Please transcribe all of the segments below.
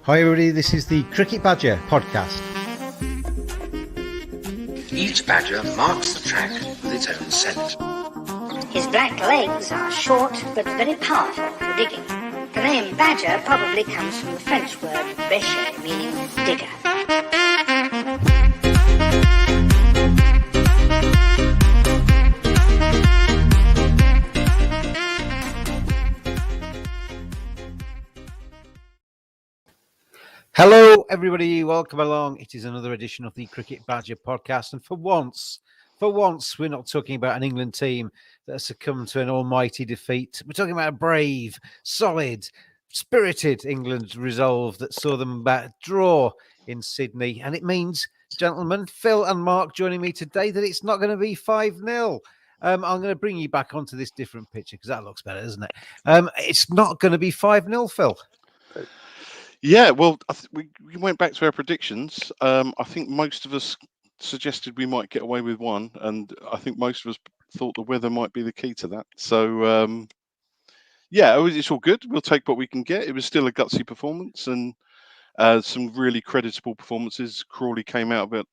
Hi everybody, this is the Cricket Badger podcast. Each badger marks the track with its own scent. His black legs are short but very powerful for digging. The name badger probably comes from the French word bêcher, meaning digger. Hello everybody, welcome along. It is another edition of the Cricket Badger podcast, and for once, we're not talking about an England team that has succumbed to an almighty defeat. We're talking about a brave, solid, spirited England resolve that saw them draw in Sydney, and it means, gentlemen, Phil and Mark joining me today, that it's not going to be 5-0. I'm going to bring you back onto this different picture because that looks better, doesn't it? It's not going to be 5-0, Phil. Yeah, well, we went back to our predictions. I think most of us suggested we might get away with one, and I think most of us thought the weather might be the key to that. So, it's all good. We'll take what we can get. It was still a gutsy performance, and some really creditable performances. Crawley came out of it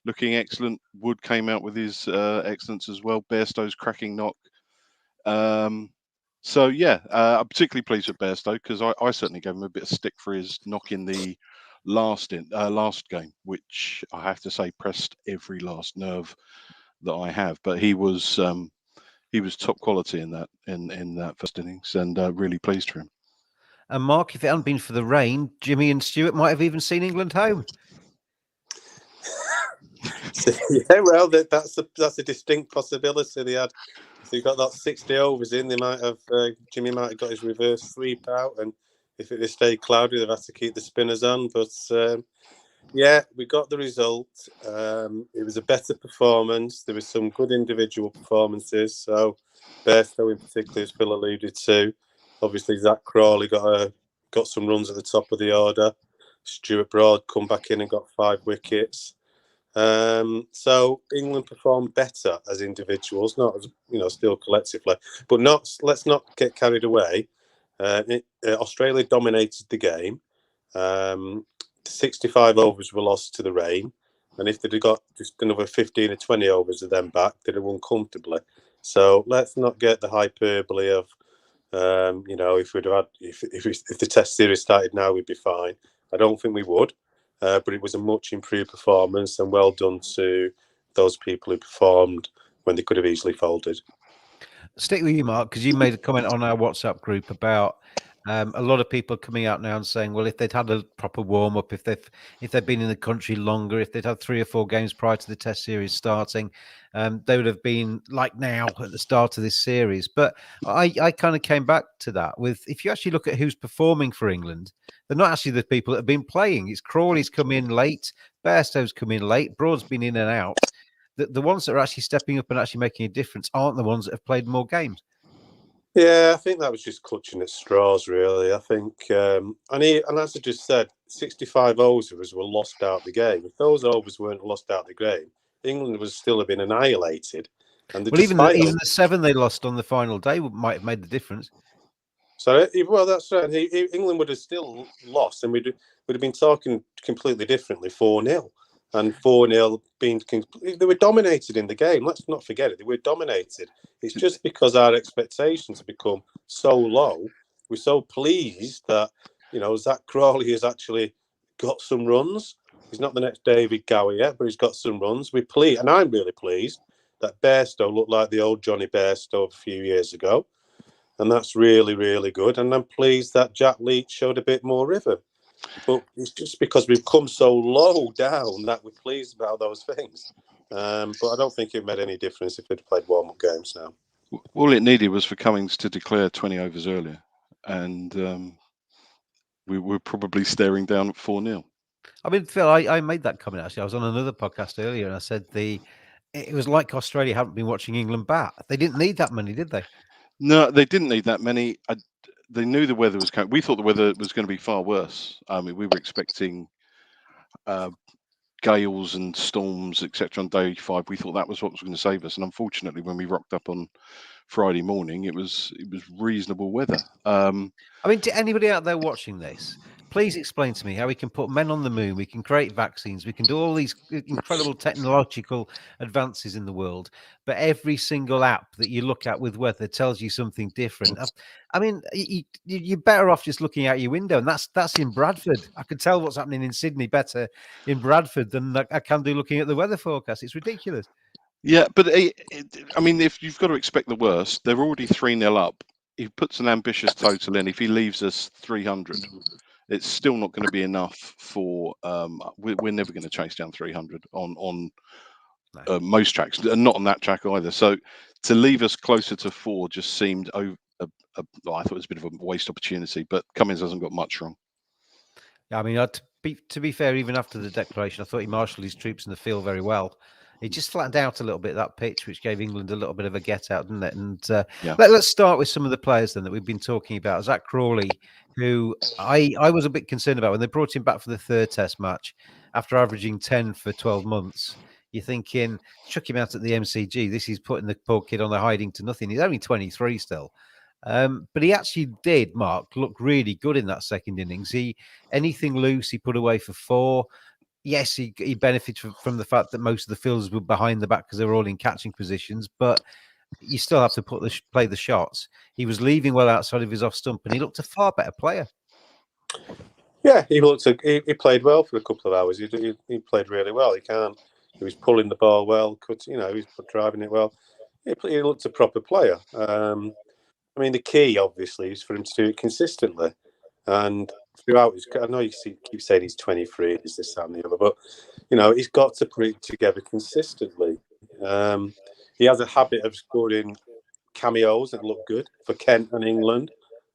looking excellent. Wood came out with his excellence as well. Bairstow's cracking knock. I'm particularly pleased with Bairstow because I certainly gave him a bit of stick for his knock in the last game, which I have to say pressed every last nerve that I have. But he was top quality in that first innings, and really pleased for him. And Mark, if it hadn't been for the rain, Jimmy and Stuart might have even seen England home. Yeah, well, that's a distinct possibility. They had. If they got that 60 overs in, they might have. Jimmy might have got his reverse sweep out, and if it stayed cloudy, they'd have to keep the spinners on. But we got the result. It was a better performance. There was some good individual performances. So Bairstow in particular, as Phil alluded to. Obviously, Zach Crawley got some runs at the top of the order. Stuart Broad come back in and got 5 wickets. So England performed better as individuals, not as still collectively, but let's not get carried away. Australia dominated the game. 65 overs were lost to the rain, and if they'd got just another 15 or 20 overs of them back, they'd have won comfortably. So let's not get the hyperbole of if the Test series started now, we'd be fine. I don't think we would. But it was a much improved performance, and well done to those people who performed when they could have easily folded. Stick with you, Mark, because you made a comment on our WhatsApp group about a lot of people coming out now and saying, well, if they'd had a proper warm-up, if they'd been in the country longer, if they'd had 3 or 4 games prior to the Test series starting, they would have been like now at the start of this series. But I kind of came back to that with, if you actually look at who's performing for England, they're not actually the people that have been playing. It's Crawley's come in late, Bairstow's come in late, Broad's been in and out. The ones that are actually stepping up and actually making a difference aren't the ones that have played more games. Yeah, I think that was just clutching at straws, really. I think, and as I just said, 65 overs were lost out the game. If those overs weren't lost out the game, England would still have been annihilated. And even the 7 they lost on the final day might have made the difference. So, well, that's right. England would have still lost, and we'd have been talking completely differently, 4-0. And 4-0 they were dominated in the game. Let's not forget it. They were dominated. It's just because our expectations have become so low. We're so pleased that, Zach Crawley has actually got some runs. He's not the next David Gower yet, but he's got some runs. We're pleased, and I'm really pleased that Bairstow looked like the old Johnny Bairstow a few years ago. And that's really, really good. And I'm pleased that Jack Leach showed a bit more rhythm. But it's just because we've come so low down that we're pleased about those things. But I don't think it made any difference if we'd played warm-up games now. All it needed was for Cummings to declare 20 overs earlier. And we were probably staring down at 4-0. I mean, Phil, I made that comment, actually. I was on another podcast earlier, and I said it was like Australia hadn't been watching England bat. They didn't need that many, did they? No, they didn't need that many. They knew the weather was coming. We thought the weather was going to be far worse. I mean, we were expecting gales and storms, etc. on day 5. We thought that was what was going to save us. And unfortunately, when we rocked up on Friday morning, it was reasonable weather. I mean, to anybody out there watching this, Please explain to me how we can put men on the moon, we can create vaccines, we can do all these incredible technological advances in the world, but every single app that you look at with weather tells you something different. I mean, you're better off just looking out your window, and that's in Bradford. I can tell what's happening in Sydney better in Bradford than I can do looking at the weather forecast. It's ridiculous. Yeah, but I mean, if you've got to expect the worst, they're already 3-0 up. He puts an ambitious total in. If he leaves us 300, it's still not going to be enough for. We're never going to chase down 300 on most tracks, and not on that track either. So to leave us closer to 4 just seemed I thought it was a bit of a waste opportunity. But Cummins hasn't got much wrong. Yeah, I mean, to be fair, even after the declaration, I thought he marshalled his troops in the field very well. He just flattened out a little bit that pitch, which gave England a little bit of a get out, didn't it? And let's start with some of the players then that we've been talking about. Zach Crawley, who I was a bit concerned about when they brought him back for the third Test match after averaging 10 for 12 months. You're thinking, chuck him out at the MCG. This is putting the poor kid on the hiding to nothing. He's only 23 still. But he actually did, Mark, look really good in that second innings. Anything loose, he put away for 4. Yes, he benefited from the fact that most of the fielders were behind the back because they were all in catching positions, but you still have to play the shots. He was leaving well outside of his off stump, and he looked a far better player. Yeah, he played well for a couple of hours. He played really well. He was pulling the ball well. He was driving it well. He looked a proper player. I mean, the key obviously is for him to do it consistently, and throughout his. I know you keep saying he's 23, is this, that, and the other, but he's got to put it together consistently. He has a habit of scoring cameos that look good for Kent and England,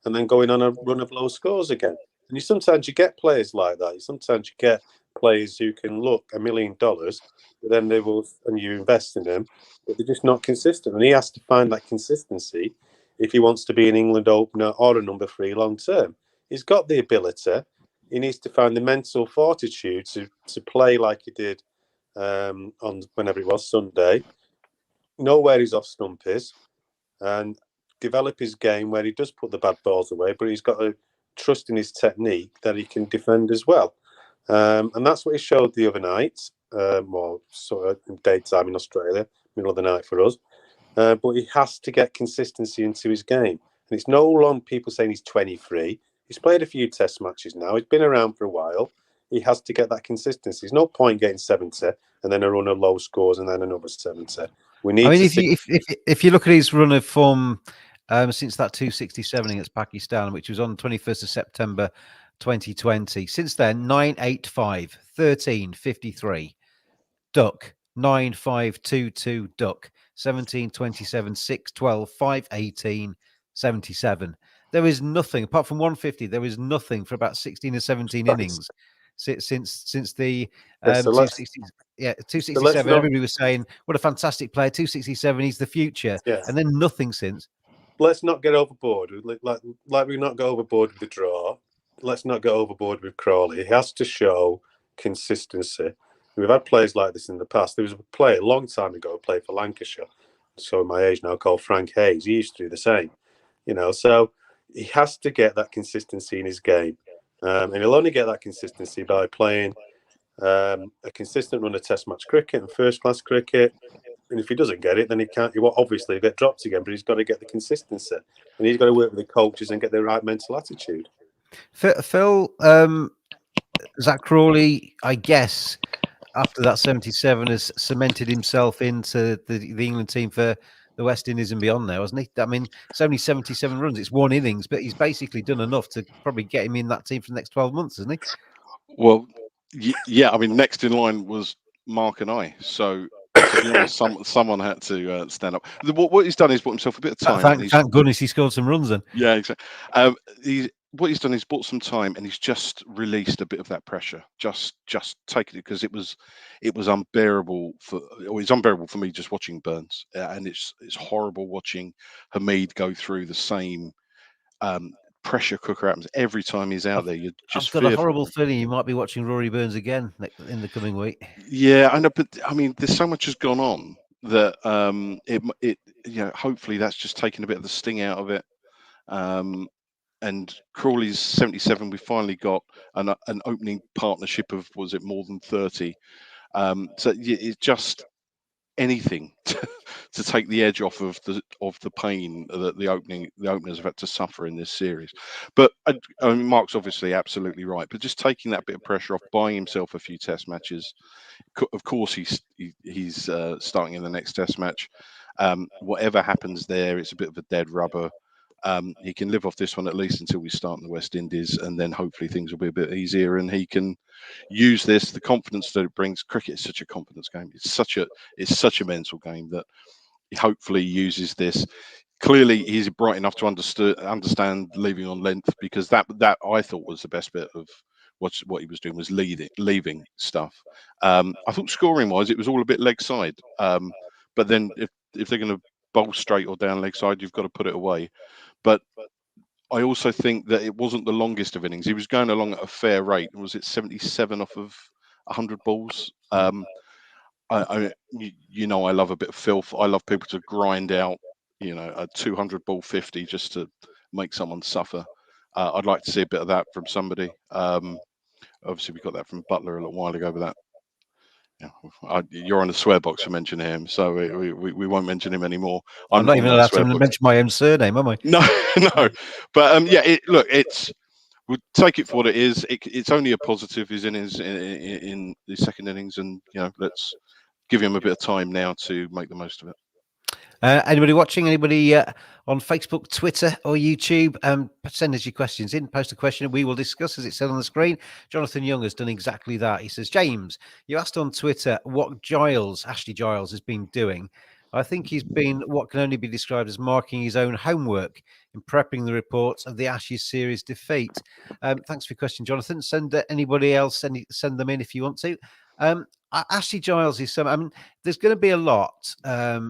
and then going on a run of low scores again. And sometimes you get players like that. Sometimes you get players who can look $1 million, but then and you invest in them, but they're just not consistent. And he has to find that consistency if he wants to be an England opener or a number 3 long term. He's got the ability. He needs to find the mental fortitude to play like he did on whenever it was Sunday. Know where his off stump is, and develop his game where he does put the bad balls away, but he's got to trust in his technique that he can defend as well. And that's what he showed the other night, or sort of daytime in Australia, middle of the night for us. But he has to get consistency into his game. And it's no longer people saying he's 23. He's played a few Test matches now. He's been around for a while. He has to get that consistency. There's no point getting 70 and then a run of low scores and then another 70. We need. I mean, if you look at his run of form since that 267 against Pakistan, which was on 21st of September 2020, since then 985, 1353, duck, 9522, duck, 1727, 612, 518, 77. There is nothing apart from 150. There is nothing for about 16 or 17 innings since the 267. Everybody was saying what a fantastic player. 267, he's the future, and then nothing since. Let's not get overboard. Like we not go overboard with the draw. Let's not go overboard with Crawley. He has to show consistency. We've had players like this in the past. There was a player a long time ago who played for Lancashire, so my age now, called Frank Hayes. He used to do the same, So he has to get that consistency in his game, and he'll only get that consistency by playing a consistent run of Test match cricket and first class cricket. And if he doesn't get it, then he will obviously get dropped again. But he's got to get the consistency, and he's got to work with the coaches and get the right mental attitude. Phil, Zach Crawley, I guess, after that 77 has cemented himself into the England team for the West Indies and beyond now, hasn't he? I mean, it's only 77 runs. It's 1 innings, but he's basically done enough to probably get him in that team for the next 12 months, hasn't he? Well, yeah. I mean, next in line was Mark and I. So, to be honest, someone had to stand up. What he's done is bought himself a bit of time. Thank goodness he scored some runs then. Yeah, exactly. What he's done is bought some time, and he's just released a bit of that pressure. Just taking it, because it was unbearable it's unbearable for me just watching Burns, and it's horrible watching Hamid go through the same pressure cooker happens every time he's out there. You're just I've got a horrible feeling you might be watching Rory Burns again in the coming week. Yeah, I know, but I mean, there's so much has gone on that hopefully that's just taken a bit of the sting out of it. and Crawley's 77. We finally got an opening partnership of, was it more than 30? So it's just anything to take the edge off of the pain that the openers have had to suffer in this series. But I mean, Mark's obviously absolutely right. But just taking that bit of pressure off, buying himself a few test matches. Of course, he's starting in the next test match. Whatever happens there, it's a bit of a dead rubber. He can live off this one at least until we start in the West Indies, and then hopefully things will be a bit easier, and he can use the confidence that it brings. Cricket is such a confidence game. It's such a mental game that he hopefully uses this. Clearly, he's bright enough to understand leaving on length, because that I thought was the best bit of what he was doing, was leaving stuff. I thought scoring wise, it was all a bit leg side. But then if they're going to bowl straight or down leg side, you've got to put it away. But I also think that it wasn't the longest of innings. He was going along at a fair rate. Was it 77 off of 100 balls? I love a bit of filth. I love people to grind out, a 200 ball 50 just to make someone suffer. I'd like to see a bit of that from somebody. Obviously, we got that from Butler a little while ago, but that. Yeah, you're on the swear box for mentioning him, so we won't mention him anymore. I'm not even allowed to mention my own surname, am I? No, no. But we'll take it for what it is. It's only a positive. He's in the second innings, and let's give him a bit of time now to make the most of it. Anybody watching? Anybody on Facebook, Twitter, or YouTube? Send us your questions in. Post a question, we will discuss, as it said on the screen. Jonathan Young has done exactly that. He says, James, you asked on Twitter what Ashley Giles, has been doing. I think he's been what can only be described as marking his own homework in prepping the reports of the Ashes series defeat. Thanks for your question, Jonathan. Send anybody else, send them in if you want to. Ashley Giles is there's going to be a lot,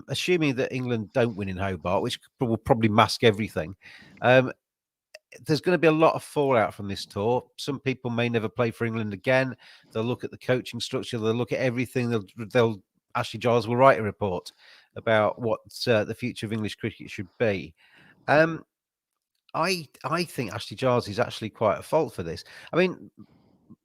assuming that England don't win in Hobart, which will probably mask everything. There's going to be a lot of fallout from this tour. Some people may never play for England again. They'll look at the coaching structure. They'll look at everything. Ashley Giles will write a report about what the future of English cricket should be. I think Ashley Giles is actually quite at fault for this. I mean,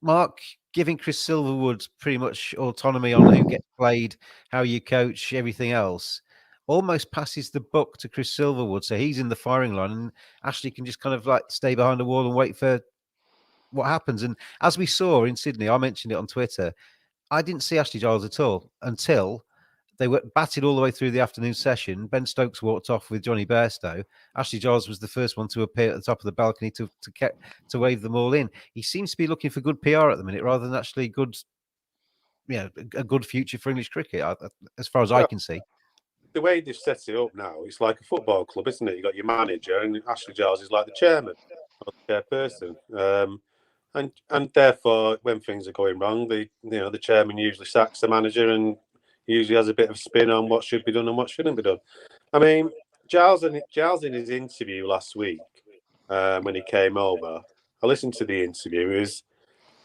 Mark, giving Chris Silverwood pretty much autonomy on who gets played, how you coach, everything else, almost passes the buck to Chris Silverwood. So he's in the firing line, and Ashley can just kind of like stay behind the wall and wait for what happens. And as we saw in Sydney, I mentioned it on Twitter, I didn't see Ashley Giles at all until they were batted all the way through the afternoon session. Ben Stokes walked off with Johnny Bairstow. Ashley Giles was the first one to appear at the top of the balcony to wave them all in. He seems to be looking for good PR at the minute rather than actually a good future for English cricket, as far as I can see. The way they've set it up now, it's like a football club, isn't it? You've got your manager, and Ashley Giles is like the chairman or the chairperson. And therefore, when things are going wrong, the chairman usually sacks the manager and usually has a bit of spin on what should be done and what shouldn't be done. I mean, Giles in his interview last week, when he came over, I listened to the interview.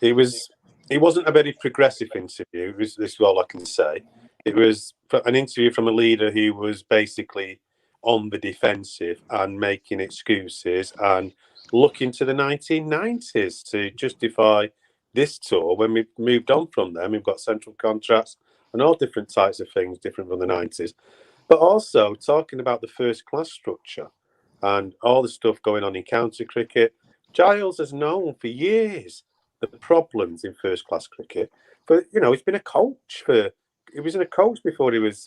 It wasn't a very progressive interview. This is all I can say. It was an interview from a leader who was basically on the defensive and making excuses and looking to the 1990s to justify this tour when we've moved on from them. We've got central contracts and all different types of things different from the 90s. But also talking about the first class structure and all the stuff going on in county cricket. Giles has known for years the problems in first class cricket. But, he's been a coach he was a coach before he was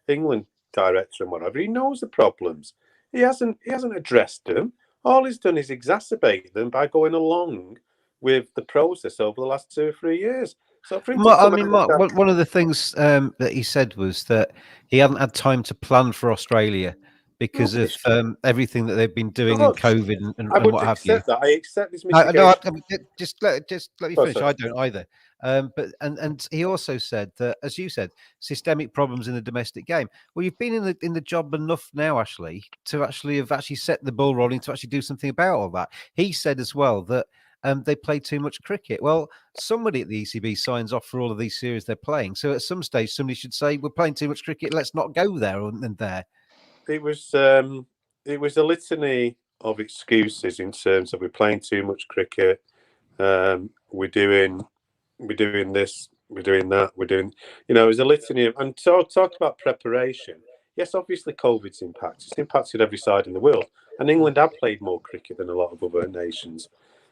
England director and whatever. He knows the problems. He hasn't addressed them. All he's done is exacerbate them by going along with the process over the last 2 or 3 years. So for him Mark, one of the things that he said was that he hadn't had time to plan for Australia because of everything that they've been doing in COVID and what have you. I accept this mitigation. Just let me finish. I don't either. But he also said that, as you said, systemic problems in the domestic game. Well, you've been in the job enough now, Ashley, to actually have set the ball rolling to actually do something about all that. He said as well that they play too much cricket. Well, somebody at the ECB signs off for all of these series they're playing. So at some stage, somebody should say, we're playing too much cricket. Let's not go there and there. It was a litany of excuses in terms of we're playing too much cricket, we're doing this, we're doing that, we're doing, there's a litany of, and talk about preparation. Yes, obviously COVID's impacted. It's impacted every side in the world, and England have played more cricket than a lot of other nations.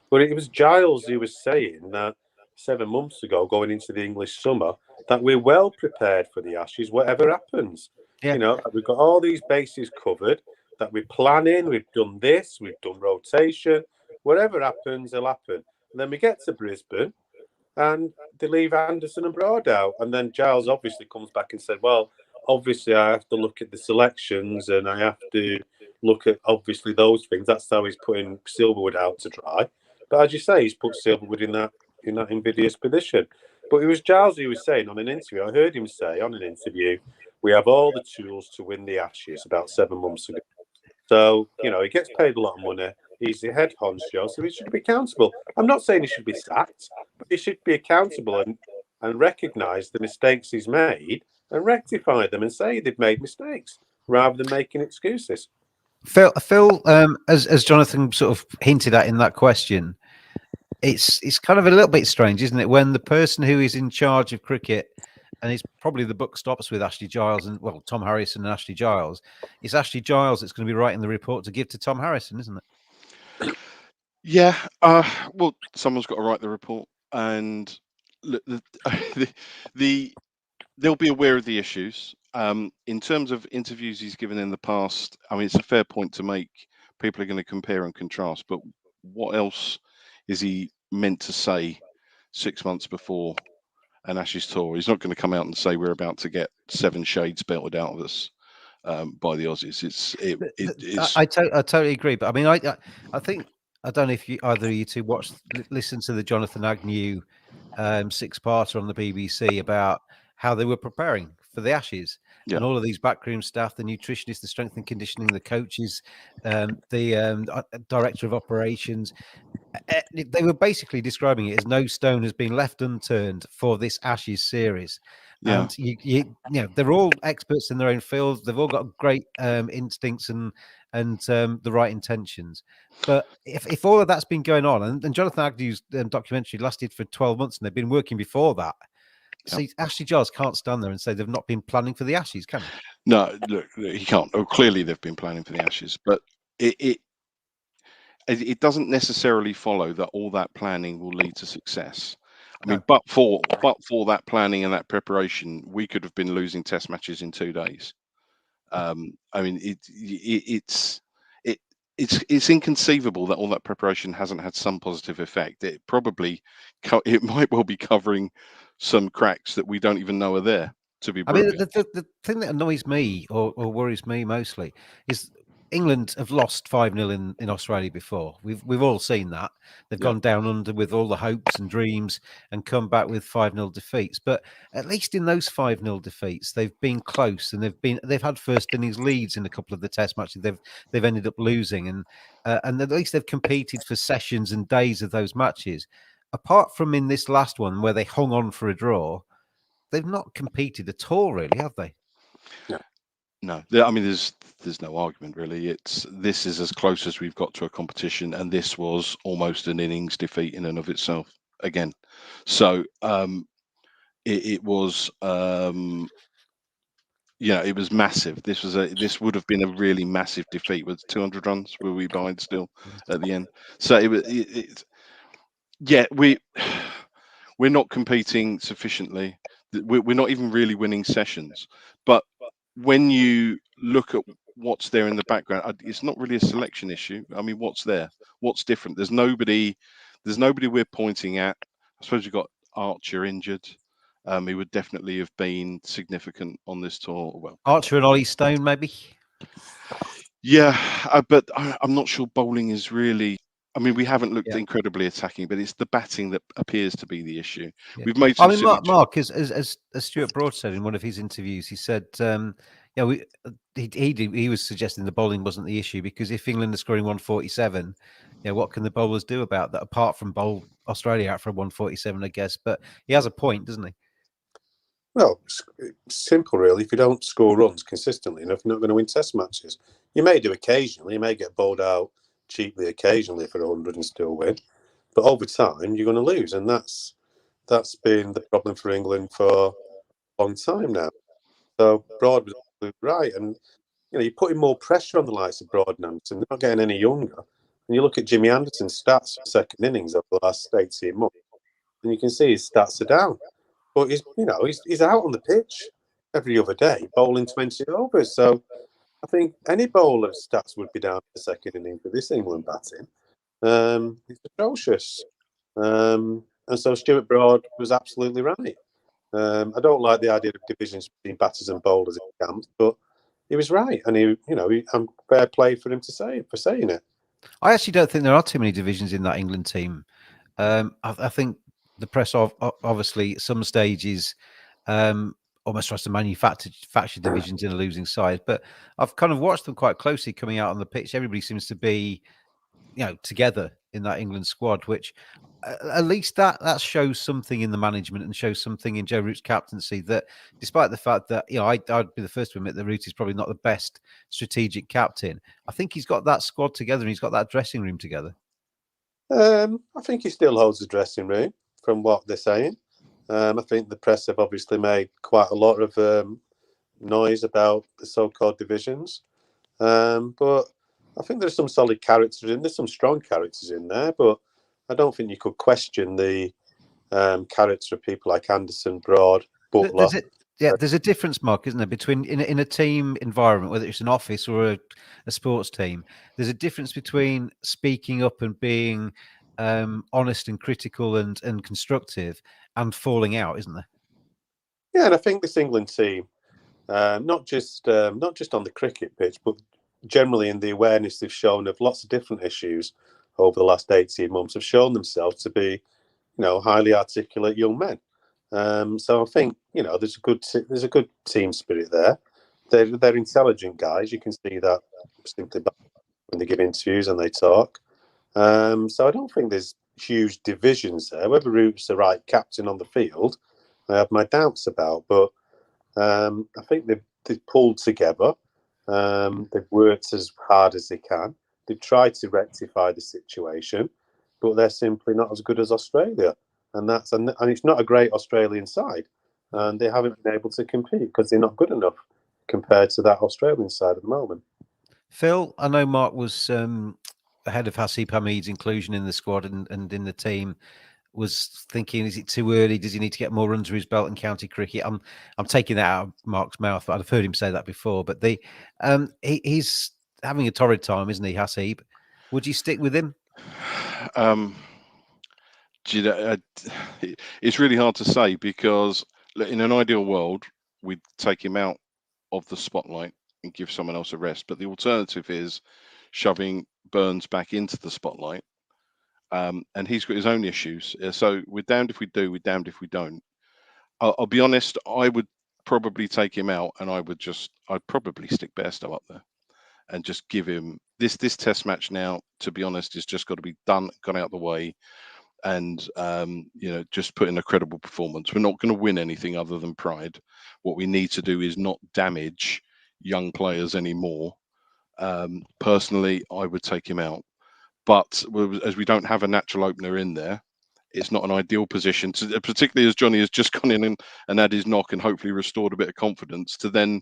But it was Giles who was saying that 7 months ago, going into the English summer, that we're well prepared for the Ashes, whatever happens. Yeah. That we've got all these bases covered, that we're planning, we've done this, we've done rotation, whatever happens, it'll happen. And then we get to Brisbane and they leave Anderson and Broad out. And then Giles obviously comes back and said, well, obviously I have to look at the selections and I have to look at obviously those things. That's how he's putting Silverwood out to dry. But as you say, he's put Silverwood in that invidious position. But it was Giles who was saying on an interview, I heard him say on an interview, we have all the tools to win the Ashes about 7 months ago. So, he gets paid a lot of money. He's the head honcho, so he should be accountable. I'm not saying he should be sacked, but he should be accountable and recognise the mistakes he's made and rectify them and say they've made mistakes rather than making excuses. Phil, as Jonathan sort of hinted at in that question, it's kind of a little bit strange, isn't it, when the person who is in charge of cricket, and it's probably the buck stops with Ashley Giles and Tom Harrison and Ashley Giles. It's Ashley Giles that's going to be writing the report to give to Tom Harrison, isn't it? Yeah. Well, someone's got to write the report, and they'll be aware of the issues. In terms of interviews he's given in the past, I mean, it's a fair point to make. People are going to compare and contrast, but what else is he meant to say 6 months before an Ashes tour? He's not going to come out and say we're about to get 7 shades belted out of us by the Aussies. I totally agree, but I mean, I think, I don't know if either of you two listen to the Jonathan Agnew 6-parter on the BBC about how they were preparing for the Ashes, and all of these backroom staff, the nutritionists, the strength and conditioning, the coaches, the director of operations. They were basically describing it as no stone has been left unturned for this Ashes series. Yeah. And you know, they're all experts in their own fields. They've all got great instincts and the right intentions. But if all of that's been going on, and Jonathan Agnew's documentary lasted for 12 months, and they've been working before that. See, Ashley Giles can't stand there and say they've not been planning for the Ashes, can he? No, look, he can't. Oh, clearly they've been planning for the Ashes, but it doesn't necessarily follow that all that planning will lead to success. I mean, but for that planning and that preparation, we could have been losing Test matches in 2 days. I mean, it's inconceivable that all that preparation hasn't had some positive effect. It might well be covering some cracks that we don't even know are there. To be I mean, brilliant. the thing that annoys me or worries me mostly is England have lost 5-0 in Australia before. We've all seen that. They've gone down under with all the hopes and dreams and come back with 5-0 defeats. But at least in those 5-0 defeats, they've been close and they've had first innings leads in a couple of the Test matches. They've ended up losing, and at least they've competed for sessions and days of those matches. Apart from in this last one where they hung on for a draw, they've not competed at all, really, have they? No. I mean, there's no argument really. This is as close as we've got to a competition, and this was almost an innings defeat in and of itself again. So it was it was massive. This would have been a really massive defeat. With 200 runs, were we behind still at the end? So we're not competing sufficiently. We're not even really winning sessions. But when you look at what's there in the background, it's not really a selection issue. I mean, what's there? What's different? There's nobody we're pointing at. I suppose you've got Archer injured. He would definitely have been significant on this tour. Well, Archer and Ollie Stone, maybe. Yeah, but I'm not sure bowling is really. I mean, we haven't looked incredibly attacking, but it's the batting that appears to be the issue. We've made. I mean, Mark, as Stuart Broad said in one of his interviews, he said, he was suggesting the bowling wasn't the issue, because if England are scoring 147, what can the bowlers do about that apart from bowl Australia out for 147, I guess? But he has a point, doesn't he? Well, it's simple, really. If you don't score runs consistently enough, you're not going to win Test matches. You may do occasionally. You may get bowled out cheaply occasionally for 100 and still win. But over time, you're going to lose, and that's been the problem for England for a long time now. So Broad was absolutely right, and you're putting more pressure on the likes of Broad and Anderson. They're not getting any younger. And you look at Jimmy Anderson's stats for second innings over the last 18 months, and you can see his stats are down. But he's out on the pitch every other day, bowling 20 overs. So I think any bowler's stats would be down in the second inning for this England batting. It's atrocious. And so Stuart Broad was absolutely right. I don't like the idea of divisions between batters and bowlers in camps, but he was right, and I'm fair play for him for saying it. I actually don't think there are too many divisions in that England team. I think the press obviously at some stages almost tries to manufacture divisions in a losing side, but I've kind of watched them quite closely coming out on the pitch. Everybody seems to be, together in that England squad, which at least that shows something in the management and shows something in Joe Root's captaincy, that despite the fact that, I'd be the first to admit that Root is probably not the best strategic captain, I think he's got that squad together and he's got that dressing room together. I think he still holds the dressing room from what they're saying. I think the press have obviously made quite a lot of noise about the so-called divisions. But I think there's some solid characters in. There's some strong characters in there, but I don't think you could question the character of people like Anderson, Broad, Butler. There's a difference, Mark, isn't there, between in a team environment, whether it's an office or a sports team. There's a difference between speaking up and being honest and critical and constructive, and falling out, isn't there? Yeah, and I think this England team, not just on the cricket pitch, but generally in the awareness they've shown of lots of different issues over the last 18 months, have shown themselves to be, highly articulate young men. So I think there's a good team spirit there. They're intelligent guys. You can see that simply when they give interviews and they talk. So I don't think there's huge divisions there. Whether Root's the right captain on the field, I have my doubts about. But I think they've pulled together. They've worked as hard as they can. They've tried to rectify the situation, but they're simply not as good as Australia. And it's not a great Australian side. And they haven't been able to compete because they're not good enough compared to that Australian side at the moment. Phil, I know Mark was ahead of Hasib Hamid's inclusion in the squad and in the team, was thinking, is it too early? Does he need to get more under his belt in county cricket? I'm taking that out of Mark's mouth, but I've heard him say that before. But he's having a torrid time, isn't he, Hasib? Would you stick with him? It's really hard to say, because in an ideal world, we'd take him out of the spotlight and give someone else a rest. But the alternative is shoving Burns back into the spotlight. And he's got his own issues. So we're damned if we do, we're damned if we don't. I'll be honest, I would probably take him out, and I'd probably stick Bairstow up there and just give him this test match now, to be honest, is just got to be done, gone out the way, and just put in a credible performance. We're not going to win anything other than pride. What we need to do is not damage young players anymore. Personally, I would take him out. But as we don't have a natural opener in there, it's not an ideal position, particularly as Johnny has just gone in and had his knock and hopefully restored a bit of confidence, to then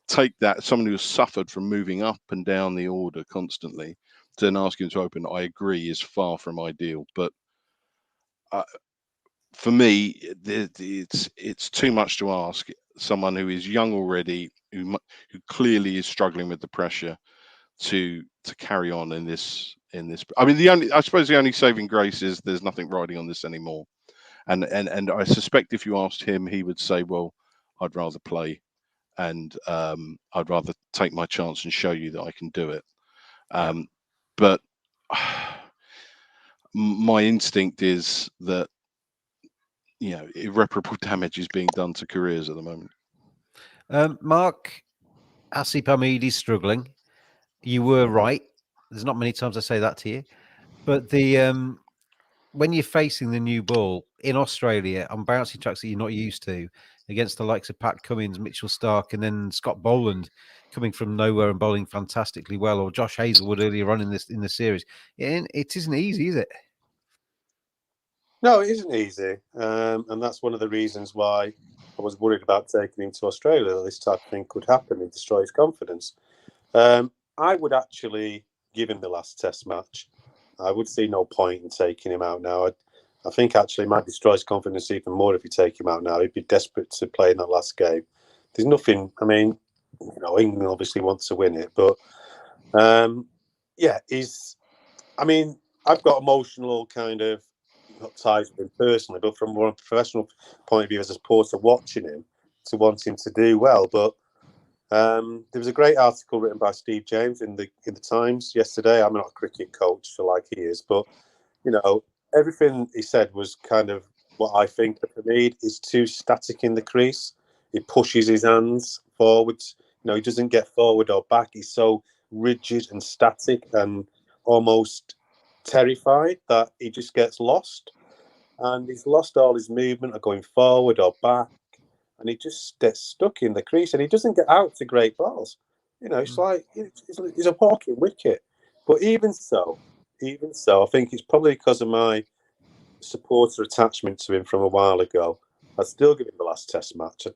take that, someone who has suffered from moving up and down the order constantly, to then ask him to open, I agree, is far from ideal. But for me, it's too much to ask someone who is young already, who clearly is struggling with the pressure, to carry on in this. I mean, I suppose the only saving grace is there's nothing riding on this anymore, and I suspect if you asked him, he would say, well, I'd rather play, and I'd rather take my chance and show you that I can do it. But my instinct is that irreparable damage is being done to careers at the moment. Mark, Hasib Hamid is struggling. You were right. There's not many times I say that to you, but when you're facing the new ball, in Australia on bouncy tracks that you're not used to, against the likes of Pat Cummins, Mitchell Stark, and then Scott Boland coming from nowhere and bowling fantastically well, or Josh Hazlewood earlier on in the series. It isn't easy, is it? No, it isn't easy, and that's one of the reasons why I was worried about taking him to Australia. That this type of thing could happen and destroy his confidence. I would actually give him the last Test match. I would see no point in taking him out now. I think actually it might destroy his confidence even more if you take him out now. He'd be desperate to play in that last game. There's nothing. I mean, England obviously wants to win it, but yeah, I mean, I've got emotional kind of not ties with him personally, but from a professional point of view, as a supporter watching him, to want him to do well. But there was a great article written by Steve James in the Times yesterday. I'm not a cricket coach, so like he is, but everything he said was kind of what I think. For me, is too static in the crease. He pushes his hands forwards. He doesn't get forward or back. He's so rigid and static and almost terrified that he just gets lost. And he's lost all his movement of going forward or back. And he just gets stuck in the crease and he doesn't get out to great balls. It's like he's a walking wicket. But even so, I think it's probably because of my supporter attachment to him from a while ago. I'd still give him the last Test match.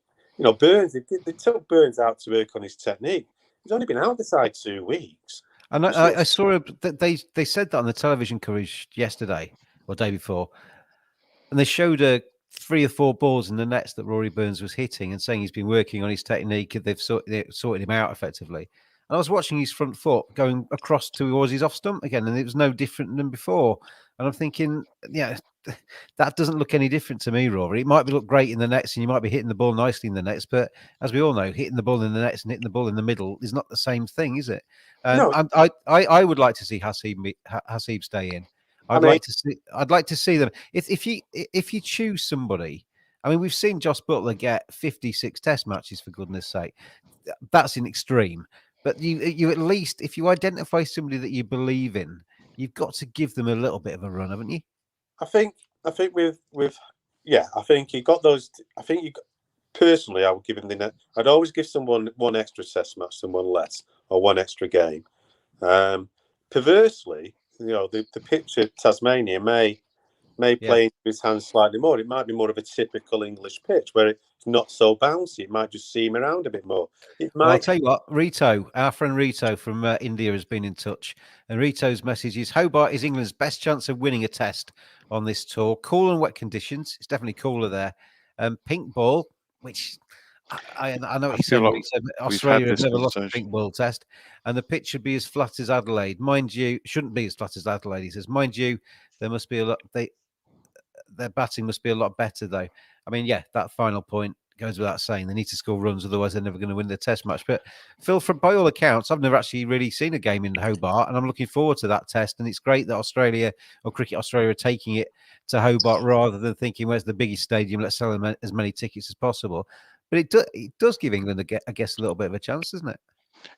Burns, they took Burns out to work on his technique. He's only been out the side 2 weeks. And I saw that they said that on the television coverage yesterday or day before, and they showed 3 or 4 balls in the nets that Rory Burns was hitting and saying he's been working on his technique. They've sorted him out effectively. And I was watching his front foot going across towards his off stump again, and it was no different than before. And I'm thinking, yeah, that doesn't look any different to me, Rory. It might look great in the nets, and you might be hitting the ball nicely in the nets, but as we all know, hitting the ball in the nets and hitting the ball in the middle is not the same thing, is it? No. And I would like to see Hasib stay in. I'd like to see them. If you choose somebody, I mean, we've seen Josh Butler get 56 Test matches, for goodness sake. That's an extreme. But you at least, if you identify somebody that you believe in, you've got to give them a little bit of a run, haven't you? I think with I think he got those. I think you personally, I would give him the net. I'd always give someone one extra Test match than one less, or one extra game. Perversely, the pitch at Tasmania may play into his hands slightly more. It might be more of a typical English pitch where it's not so bouncy. It might just seam around a bit more. I'll tell you what, our friend Rito from India has been in touch. And Rito's message is, Hobart is England's best chance of winning a test on this tour. Cool and wet conditions. It's definitely cooler there. Pink ball, which I know what you said, like Australia has never lost a pink ball test. And the pitch should be as flat as Adelaide. Mind you, shouldn't be as flat as Adelaide, he says. Mind you, there must be a lot... Their batting must be a lot better, though. I mean, yeah, that final point goes without saying. They need to score runs, otherwise they're never going to win the Test match. But Phil, by all accounts, I've never actually really seen a game in Hobart, and I'm looking forward to that test. And it's great that Australia or Cricket Australia are taking it to Hobart rather than thinking, where's the biggest stadium? Let's sell them as many tickets as possible. But it does give England, I guess, a little bit of a chance, doesn't it?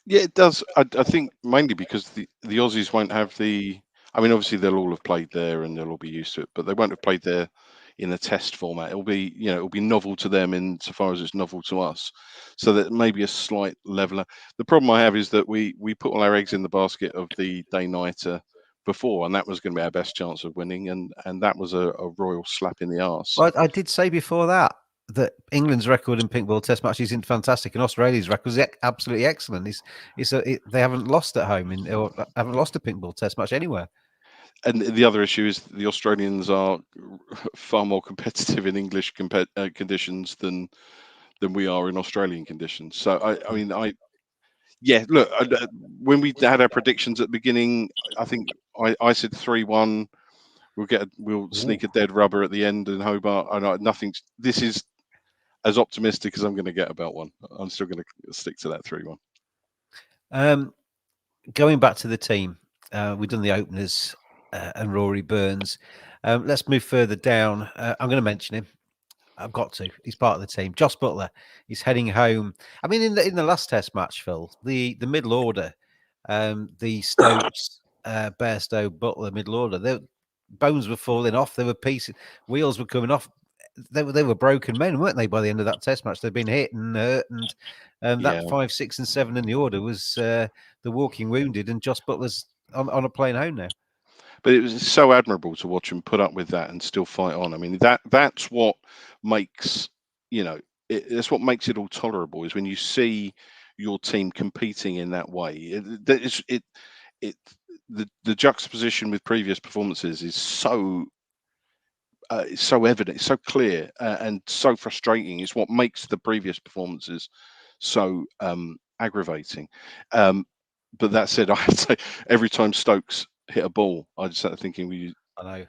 Yeah, it does. I think mainly because the Aussies won't have the... I mean, obviously they'll all have played there and they'll all be used to it, but they won't have played there in a test format. It'll be, it'll be novel to them insofar as it's novel to us. So that maybe a slight leveler. The problem I have is that we put all our eggs in the basket of the day-nighter before, and that was going to be our best chance of winning, and that was a royal slap in the arse. Well, I did say before that England's record in pink ball Test matches isn't fantastic, and Australia's record is absolutely excellent. They haven't lost at home or haven't lost a pink ball Test match anywhere. And the other issue is the Australians are far more competitive in English conditions than we are in Australian conditions. So look, when we had our predictions at the beginning, I think I said 3-1. We'll sneak a dead rubber at the end in Hobart. This is as optimistic as I'm going to get about one. I'm still going to stick to that 3-1. Going back to the team, we've done the openers and Rory Burns. Let's move further down. I'm going to mention him. I've got to. He's part of the team. Josh Butler. He's heading home. I mean, in the last Test match, Phil, the middle order, the Stokes, Bairstow, Butler middle order. bones were falling off. There were pieces, wheels were coming off. They were broken men, weren't they? By the end of that Test match, they'd been hit and hurt, and Yeah. that 5, 6, and 7 in the order was the walking wounded, and Joss Butler's on a plane home now. But it was so admirable to watch him put up with that and still fight on. I mean, that's what makes, you know, that's what makes it all tolerable, is when you see your team competing in that way. The juxtaposition with previous performances is so evident, it's so clear, and so frustrating. It's what makes the previous performances so aggravating. But that said, I have to say, every time Stokes hit a ball, I just started thinking, I know.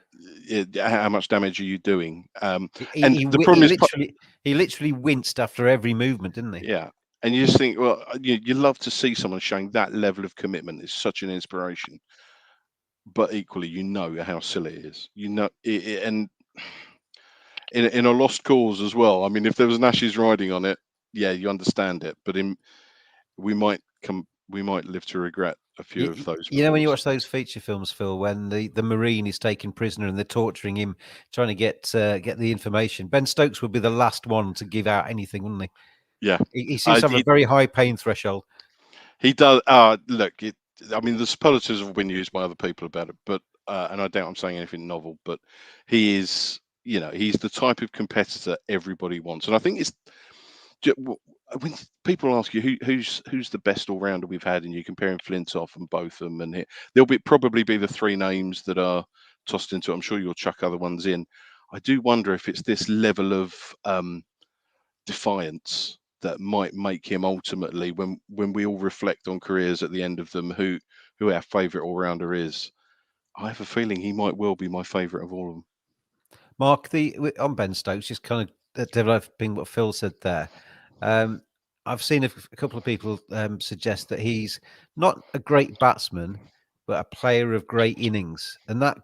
how much damage are you doing? And He the problem is, literally winced after every movement, didn't he? yeah. And you just think, well, you love to see someone showing that level of commitment. It's such an inspiration. But equally, you know how silly it is. You know, and in a lost cause as well. I mean, if there was an Ashes riding on it, yeah, you understand it. But we might live to regret a few of those. You know, when you watch those feature films, Phil, when the Marine is taken prisoner and they're torturing him, trying to get the information, Ben Stokes would be the last one to give out anything, wouldn't he? Yeah, he seems to have a very high pain threshold. He does. Look, I mean, the superlatives have been used by other people about it, but and I doubt I'm saying anything novel. But he is, you know, he's the type of competitor everybody wants, and I think it's when people ask you who's the best all rounder we've had, and you're comparing Flintoff and Botham, and there'll probably be the three names that are tossed into it. I'm sure you'll chuck other ones in. I do wonder if it's this level of defiance that might make him ultimately, when we all reflect on careers at the end of them, who our favourite all rounder is. I have a feeling he might well be my favourite of all of them. Mark, on Ben Stokes, just kind of developing what Phil said there. I've seen a couple of people suggest that he's not a great batsman, but a player of great innings, and that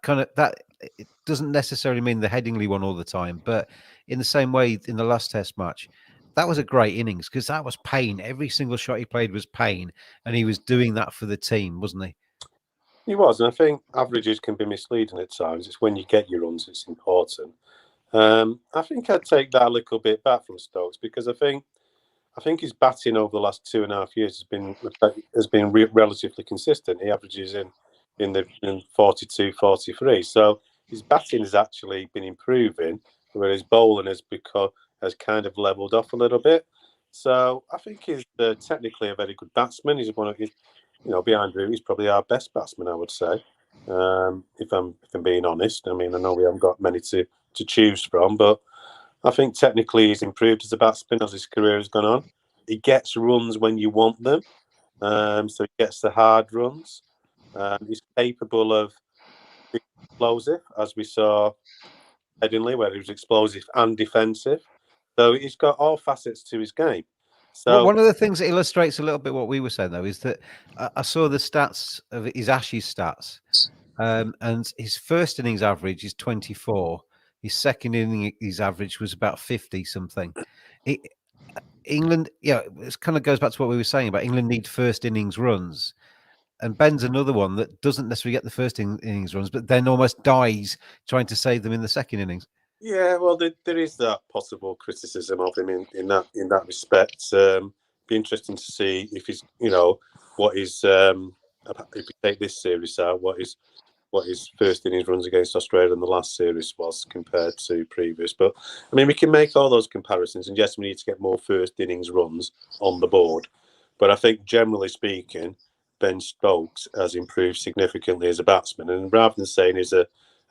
it doesn't necessarily mean the Headingley one all the time. But in the same way, in the last Test match, that was a great innings because that was pain. Every single shot he played was pain, and he was doing that for the team, wasn't he? He was, and I think averages can be misleading at times. It's when you get your runs it's important. I think I'd take that a little bit back from Stokes, because I think his batting over the last 2.5 years has been relatively consistent. He averages in 42, 43. So his batting has actually been improving, whereas bowling has kind of levelled off a little bit. So I think he's technically a very good batsman. He's one of his, behind Drew, he's probably our best batsman, I would say. If I'm being honest, I mean, I know we haven't got many to choose from, but I think technically he's improved as a batsman as his career has gone on. He gets runs when you want them, so he gets the hard runs. He's capable of being explosive, as we saw Headingley, where he was explosive and defensive. So he's got all facets to his game. So one of the things that illustrates a little bit what we were saying, though, is that I saw the stats of his Ashes stats, and his first innings average is 24. His second innings average was about 50 something. England, it kind of goes back to what we were saying about England need first innings runs. And Ben's another one that doesn't necessarily get the first innings runs, but then almost dies trying to save them in the second innings. Yeah, well, there is that possible criticism of him in that respect. Be interesting to see if he's, what is if we take this series out, what his first innings runs against Australia in the last series was compared to previous. But I mean, we can make all those comparisons, and yes, we need to get more first innings runs on the board. But I think generally speaking, Ben Stokes has improved significantly as a batsman, and rather than saying he's a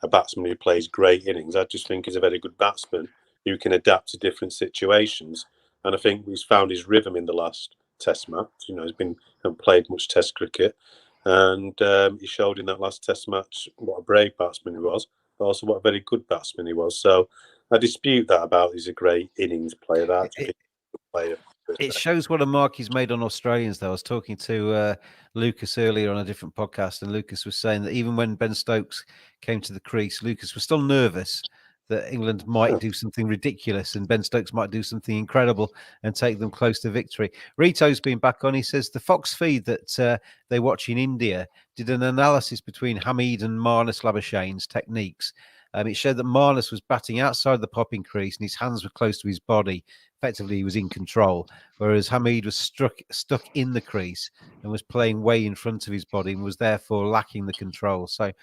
batsman who plays great innings, I just think he's a very good batsman who can adapt to different situations. And I think he's found his rhythm in the last Test match. He's been played much Test cricket, and he showed in that last Test match what a brave batsman he was, but also what a very good batsman he was. So I dispute that about he's a great innings player. That I think he's a good player. It shows what a mark he's made on Australians, though. I was talking to Lucas earlier on a different podcast, and Lucas was saying that even when Ben Stokes came to the crease, Lucas was still nervous that England might do something ridiculous and Ben Stokes might do something incredible and take them close to victory. Rito's been back on. He says the Fox feed that they watch in India did an analysis between Hamid and Marnus Labuschagne's techniques. It showed that Marnus was batting outside the popping crease and his hands were close to his body. Effectively, he was in control, whereas Hamid was stuck in the crease and was playing way in front of his body and was therefore lacking the control. So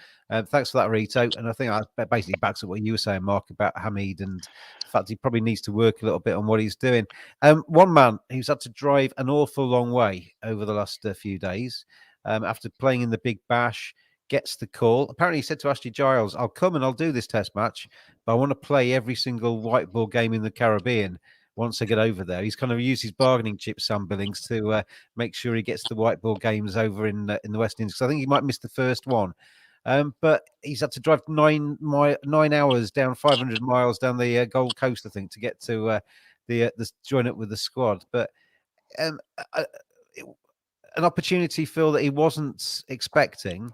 thanks for that, Rito. And I think that basically backs up what you were saying, Mark, about Hamid and the fact he probably needs to work a little bit on what he's doing. One man who's had to drive an awful long way over the last few days after playing in the Big Bash, gets the call. Apparently, he said to Ashley Giles, I'll come and I'll do this test match, but I want to play every single white ball game in the Caribbean once I get over there. He's kind of used his bargaining chip, Sam Billings, to make sure he gets the white ball games over in the West Indies. Because I think he might miss the first one. But he's had to drive 9 hours down 500 miles down the Gold Coast, I think, to get to join up with the squad. But an opportunity, Phil, that he wasn't expecting.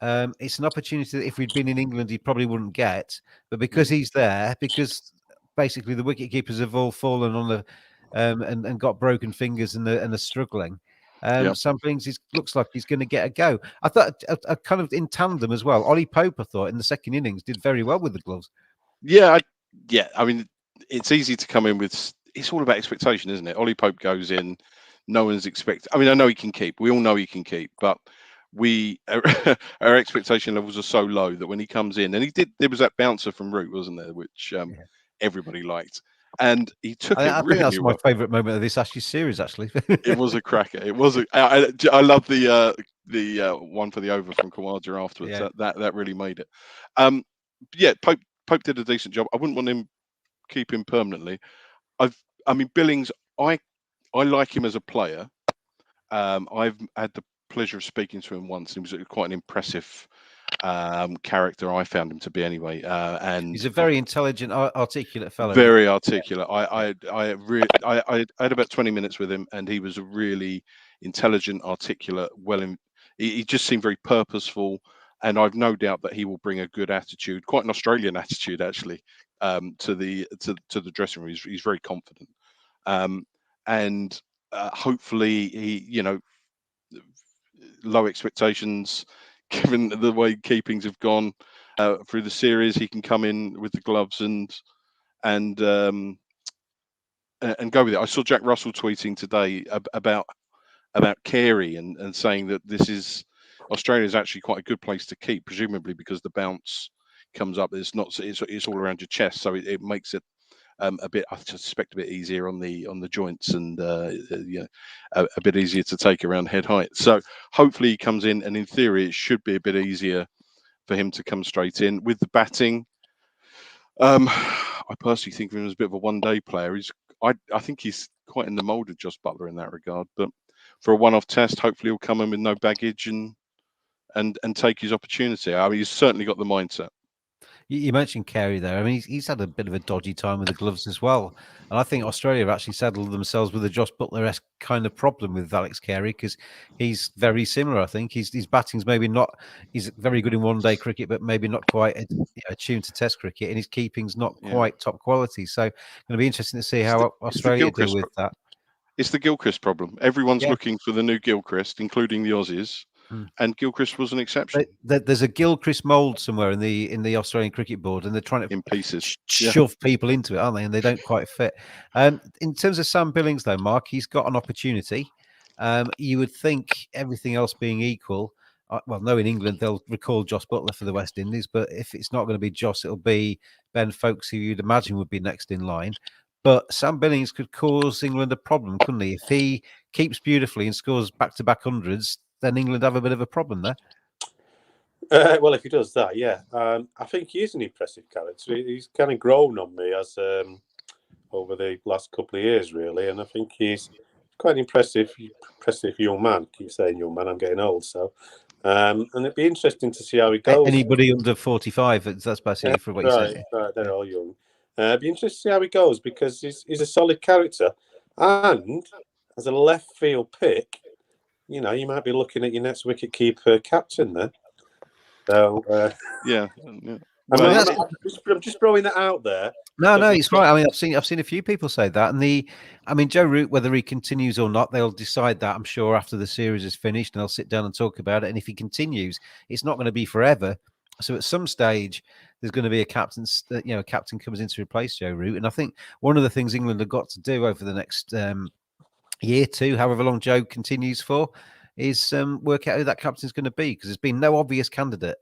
It's an opportunity that if we'd been in England, he probably wouldn't get. But because he's there, because basically the wicket keepers have all fallen on the and got broken fingers and are struggling. Sam Billings looks like he's going to get a go. I thought a kind of in tandem as well. Ollie Pope, I thought, in the second innings did very well with the gloves. Yeah. I mean, it's easy to come in with. It's all about expectation, isn't it? Ollie Pope goes in. No one's expecting. I mean, I know he can keep. We all know he can keep, but our expectation levels are so low that when he comes in, and he did, there was that bouncer from Root, wasn't there, which everybody liked, and he took it. I think that's my favourite moment of this Ashes series. Actually, it was a cracker. It was. I love the one for the over from Khawaja afterwards. Yeah. That really made it. Pope did a decent job. I wouldn't want him keep him permanently. I mean, Billings. I like him as a player. I've had the pleasure of speaking to him once. He was quite an impressive character. I found him to be anyway, and he's a very intelligent, articulate fellow. Very articulate. I had about 20 minutes with him, and he was a really intelligent, articulate. He just seemed very purposeful, and I've no doubt that he will bring a good attitude, quite an Australian attitude actually, to the dressing room. He's very confident, and hopefully he, low expectations given the way keepings have gone through the series. He can come in with the gloves and go with it. I saw Jack Russell tweeting today about Carey and saying that Australia is actually quite a good place to keep, presumably because the bounce comes up. It's all around your chest, so it makes it a bit, I suspect, a bit easier on the joints and a bit easier to take around head height. So hopefully he comes in, and in theory it should be a bit easier for him to come straight in with the batting. I personally think of him as a bit of a one-day player. I think he's quite in the mould of Joss Buttler in that regard. But for a one-off test, hopefully he'll come in with no baggage and take his opportunity. I mean, he's certainly got the mindset. You mentioned Carey there. I mean, he's had a bit of a dodgy time with the gloves as well. And I think Australia have actually saddled themselves with a Joss Butler-esque kind of problem with Alex Carey, because he's very similar. I think his batting's maybe not. He's very good in one-day cricket, but maybe not quite attuned to Test cricket, and his keeping's not quite top quality. So, it's going to be interesting to see how Australia deal with that. It's the Gilchrist problem. Everyone's looking for the new Gilchrist, including the Aussies. And Gilchrist was an exception. There's a Gilchrist mould somewhere in the Australian Cricket Board, and they're trying to in pieces shove people into it, aren't they? And they don't quite fit. In terms of Sam Billings, though, Mark, he's got an opportunity. You would think, everything else being equal, no, in England they'll recall Joss Butler for the West Indies, but if it's not going to be Joss, it'll be Ben Foakes, who you'd imagine would be next in line. But Sam Billings could cause England a problem, couldn't he? If he keeps beautifully and scores back-to-back hundreds, then England have a bit of a problem there. Well, if he does that, yeah. I think he is an impressive character. He's kind of grown on me as over the last couple of years, really. And I think he's quite an impressive young man. I keep saying young man, I'm getting old. So, and it'd be interesting to see how he goes. Anybody under 45, that's basically for what you said. Right, they're all young. It'd be interesting to see how he goes, because he's a solid character. And as a left field pick, you might be looking at your next wicketkeeper captain there. So yeah. I'm Well, just throwing that out there. no, Because it's right. I mean, I've seen a few people say that, and I mean, Joe Root, whether he continues or not, they'll decide that, I'm sure, after the series is finished, and they'll sit down and talk about it. And if he continues, it's not going to be forever. So at some stage, there's going to be a captain comes in to replace Joe Root. And I think one of the things England have got to do over the next year, two, however long Joe continues for, is work out who that captain's going to be, because there's been no obvious candidate,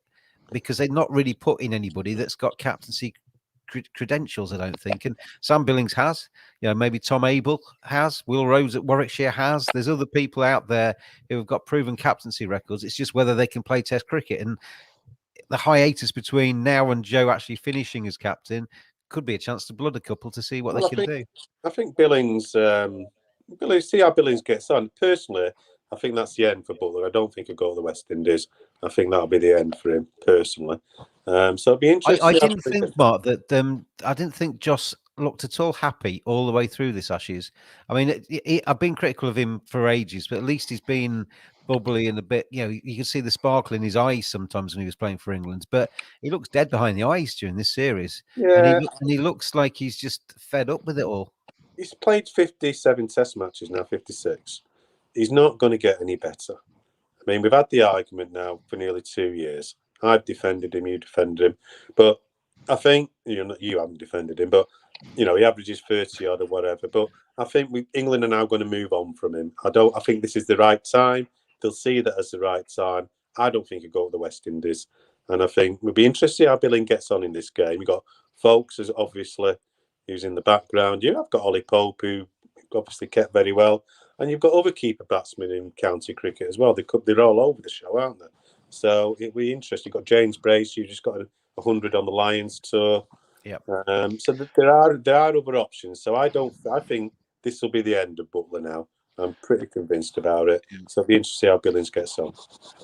because they're not really put in anybody that's got captaincy credentials, I don't think. And Sam Billings has, maybe Tom Abel has, Will Rhodes at Warwickshire has. There's other people out there who have got proven captaincy records. It's just whether they can play Test cricket. And the hiatus between now and Joe actually finishing as captain could be a chance to blood a couple to see what they can do. I think Billings, see how Billings gets on. Personally, I think that's the end for Butler. I don't think he'll go to the West Indies. I think that'll be the end for him personally. So it'll be interesting. I didn't think, Mark, that I didn't think Joss looked at all happy all the way through this Ashes. I mean, I've been critical of him for ages, but at least he's been bubbly and a bit, you can see the sparkle in his eyes sometimes when he was playing for England, but he looks dead behind the eyes during this series. Yeah. And he looks like he's just fed up with it all. He's played 57 Test matches now, 56. He's not going to get any better. I mean, we've had the argument now for nearly 2 years. I've defended him, you defended him, but I think you haven't defended him, but he averages 30 odd or whatever. But I think England are now going to move on from him. I think this is the right time. They'll see that as the right time. I don't think he'll go to the West Indies, and I think we'll be interested how Billing gets on in this game. You've got Folks, as obviously who's in the background. You have got Ollie Pope, who obviously kept very well, and you've got other keeper batsmen in county cricket as well. They're all over the show, aren't they? So it'll be interesting. You've got James Brace, who just got 100 on the Lions tour. Yeah. So there are other options. So I think this will be the end of Butler now. I'm pretty convinced about it. Yeah. So it'll be interesting to see how Billings gets on.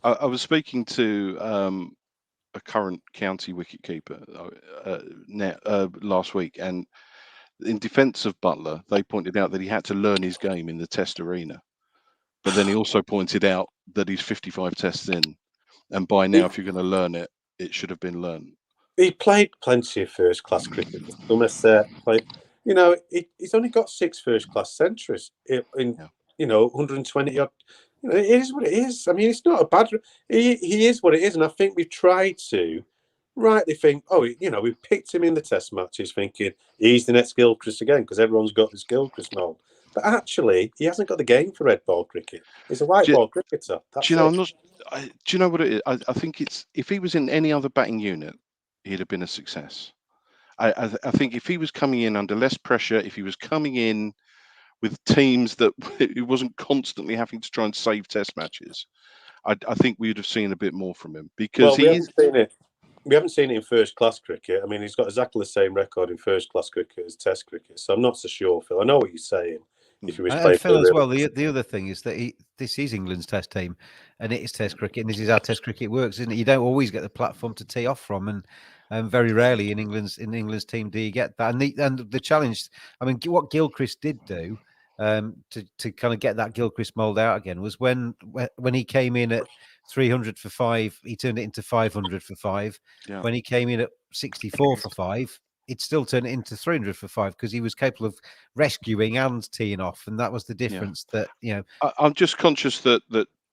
I was speaking to a current county wicketkeeper last week, and in defence of Butler, they pointed out that he had to learn his game in the Test arena. But then he also pointed out that he's 55 tests in, and by now, if you're going to learn it, it should have been learned. He played plenty of first-class cricket. Somerset played. He's only got 6 first-class centuries in 120 odd. It is what it is. I mean, it's not a bad. He is what it is, and I think we've tried to rightly think, we've picked him in the Test matches, thinking he's the next Gilchrist again because everyone's got this Gilchrist mold. But actually, he hasn't got the game for red ball cricket. He's a white ball cricketer. Do you know what it is? I think it's, if he was in any other batting unit, he'd have been a success. I think if he was coming in under less pressure, if he was coming in with teams that he wasn't constantly having to try and save Test matches, I think we would have seen a bit more from him, because we haven't seen it in first-class cricket. I mean, he's got exactly the same record in first-class cricket as Test cricket, so I'm not so sure, Phil. I know what you're saying. If he was playing Phil, as well, the other thing is that this is England's Test team, and it is Test cricket, and this is how Test cricket works, isn't it? You don't always get the platform to tee off from, and very rarely in England's team do you get that. And the challenge, I mean, what Gilchrist did do to kind of get that Gilchrist mould out again was when he came in at 300 for 5, he turned it into 500 for 5. Yeah. When he came in at 64 for 5, he'd still turn it into 300 for 5 because he was capable of rescuing and teeing off, and that was the difference. Yeah. That I'm just conscious that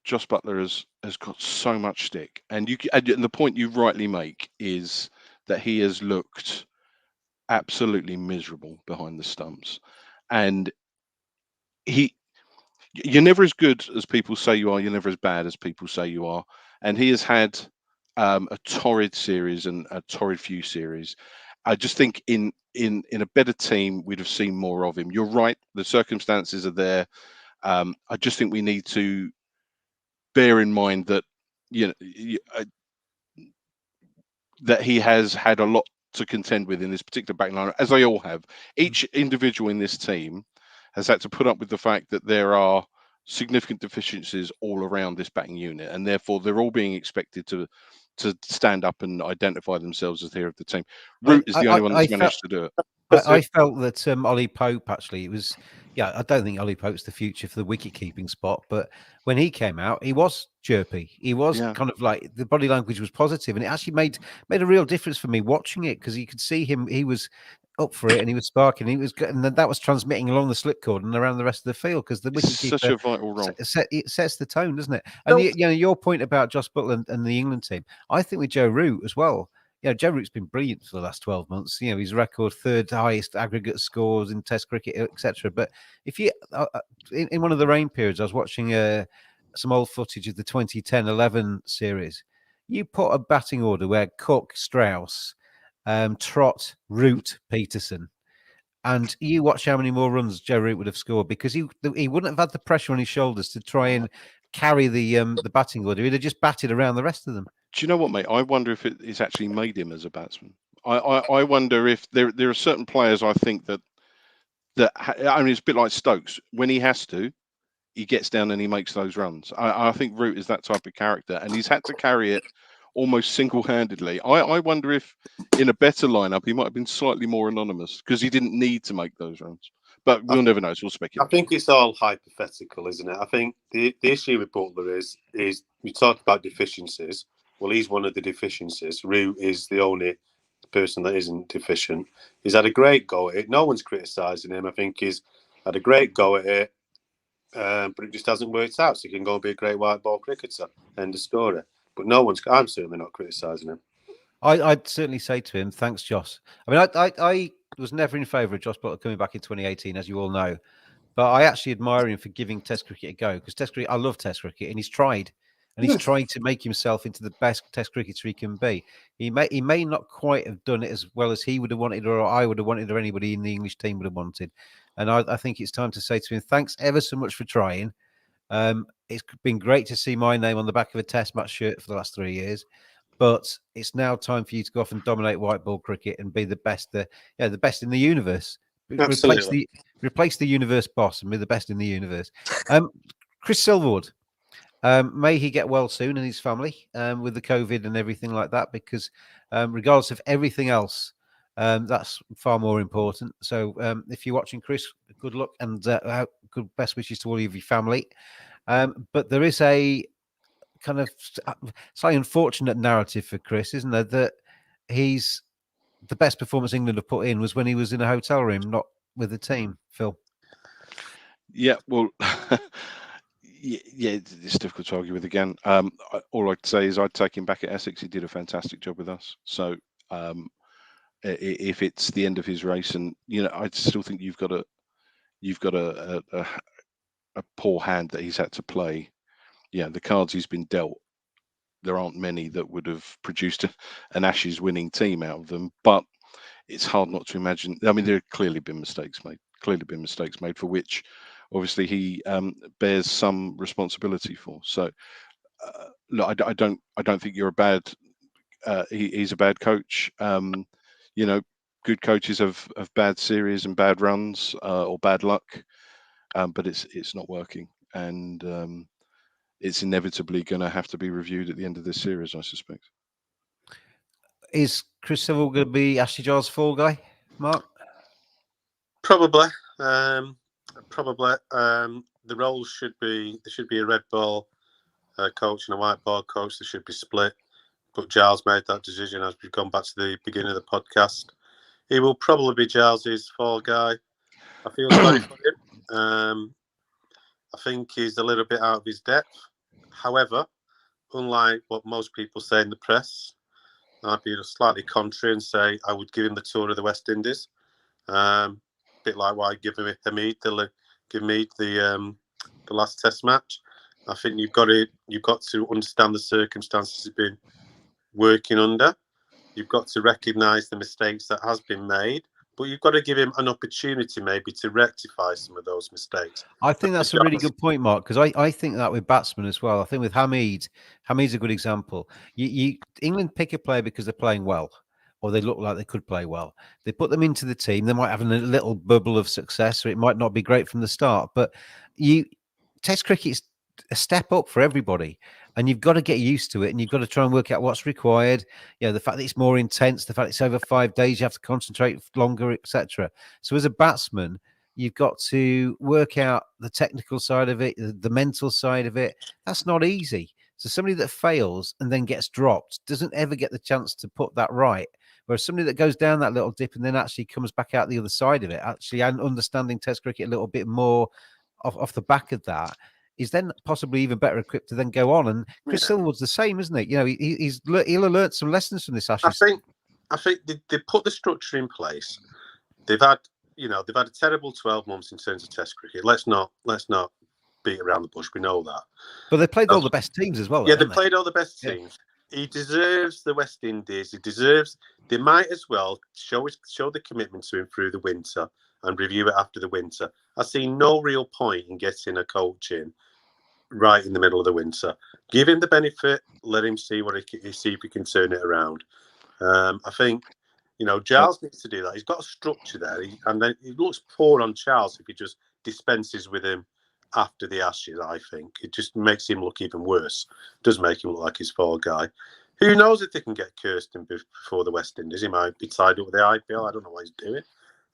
Jos Buttler has got so much stick, and the point you rightly make is that he has looked absolutely miserable behind the stumps, and you're never as good as people say you are. You're never as bad as people say you are, and he has had a torrid series and a torrid few series. I just think in a better team, we'd have seen more of him. You're right. The circumstances are there. I just think we need to bear in mind that, that he has had a lot to contend with in this particular backline, as they all have. Each individual in this team has had to put up with the fact that there are significant deficiencies all around this batting unit, and therefore they're all being expected to to stand up and identify themselves as the hero of the team. Root is the only one that's managed to do it. I felt that Ollie Pope, actually, it was, I don't think Ollie Pope's the future for the wicket keeping spot, but when he came out, he was chirpy. He was kind of like, the body language was positive, and it actually made a real difference for me watching it, because you could see him, he was up for it, and he was sparking, and that was transmitting along the slip cord and around the rest of the field, because the wicket keeper such a vital role. It sets the tone, doesn't it? And your point about Josh Butler and the England team, I think with Joe Root as well. Joe Root's been brilliant for the last 12 months. His record third highest aggregate scores in Test cricket, etc. But if you, in one of the rain periods, I was watching some old footage of the 2010-11 series. You put a batting order where Cook, Strauss, Trott, Root, Peterson, and you watch how many more runs Joe Root would have scored, because he wouldn't have had the pressure on his shoulders to try and carry the batting order. He'd have just batted around the rest of them. Do you know what, mate? I wonder if it's actually made him as a batsman. I wonder if there are certain players, I think, that I mean, it's a bit like Stokes. When he has to, he gets down and he makes those runs. I think Root is that type of character, and he's had to carry it almost single-handedly. I wonder if in a better lineup he might have been slightly more anonymous, because he didn't need to make those runs. But we'll never know. So we'll speculate. I think it's all hypothetical, isn't it? I think the issue with Butler is we talk about deficiencies. Well, he's one of the deficiencies. Root is the only person that isn't deficient. He's had a great go at it. No one's criticising him. I think he's had a great go at it, but it just hasn't worked out. So he can go and be a great white ball cricketer. End of story. But I'm certainly not criticising him. I'd certainly say to him, thanks, Josh. I mean, I was never in favour of Josh Butler coming back in 2018, as you all know. But I actually admire him for giving Test cricket a go, because Test cricket, I love Test cricket, and he's tried. And he's trying to make himself into the best Test cricketer he can be. He may not quite have done it as well as he would have wanted, or I would have wanted, or anybody in the English team would have wanted. And I think it's time to say to him, thanks ever so much for trying. It's been great to see my name on the back of a Test match shirt for the last 3 years. But it's now time for you to go off and dominate white ball cricket and be the best, the best in the universe. Replace the universe boss and be the best in the universe. Chris Silverwood. May he get well soon, and his family, with the COVID and everything like that, because regardless of everything else, that's far more important. So if you're watching, Chris, good luck and good best wishes to all of your family. But there is a kind of slightly unfortunate narrative for Chris, isn't there? That he's the best performance England have put in was when he was in a hotel room, not with the team. Phil. Yeah, well, yeah, it's difficult to argue with again. All I'd say is I'd take him back at Essex. He did a fantastic job with us. So if it's the end of his race, and I still think you've got a poor hand that he's had to play. Yeah, the cards he's been dealt, there aren't many that would have produced an Ashes winning team out of them. But it's hard not to imagine. I mean, there have clearly been mistakes made for which obviously he bears some responsibility for. So look, I don't think you're a bad. He's a bad coach. Good coaches have bad series and bad runs or bad luck, but it's not working, and it's inevitably going to have to be reviewed at the end of this series, I suspect. Is Chris Silverwood going to be Ashley Giles' fall guy, Mark? Probably. The roles should be a red ball coach and a white ball coach. They should be split. But Giles made that decision, as we've gone back to the beginning of the podcast. He will probably be Giles's fall guy. I feel sorry for him. I think he's a little bit out of his depth. However, unlike what most people say in the press, I'd be slightly contrary and say I would give him the tour of the West Indies. Bit like why I give him Hamid the last Test match. I think you've got to understand the circumstances he's been working under. You've got to recognise the mistakes that has been made, but you've got to give him an opportunity maybe to rectify some of those mistakes. I think that's a really good point, Mark, because I think that with batsmen as well. I think with Hamid's a good example. England pick a player because they're playing well, or they look like they could play well. They put them into the team. They might have a little bubble of success, or it might not be great from the start. But Test cricket is a step up for everybody. and you've got to get used to it, and you've got to try and work out what's required. You know, the fact that it's more intense, the fact it's over 5 days, you have to concentrate longer, etc. So as a batsman, you've got to work out the technical side of it, the mental side of it. That's not easy. So somebody that fails and then gets dropped doesn't ever get the chance to put that right. Whereas somebody that goes down that little dip and then actually comes back out the other side of it, actually understanding Test cricket a little bit more off the back of that, is then possibly even better equipped to then go on. And Chris Silverwood's the same, isn't it? You know, he'll have learnt some lessons from this Ashes. I think they put the structure in place. They've had a terrible 12 months in terms of Test cricket. Let's not beat around the bush. We know that. But they played all the best teams as well. Yeah, they played all the best teams. He deserves the West Indies. They might as well show the commitment to him through the winter and review it after the winter. I see no real point in getting a coach in right in the middle of the winter. Give him the benefit. Let him see see if he can turn it around. I think Giles needs to do that. He's got a structure there, and then it looks poor on Charles if he just dispenses with him after the Ashes. I think it just makes him look even worse. Does make him look like his fall guy. Who knows if they can get Kirsten before the West Indies? He might be tied up with the IPL. I don't know what he's doing.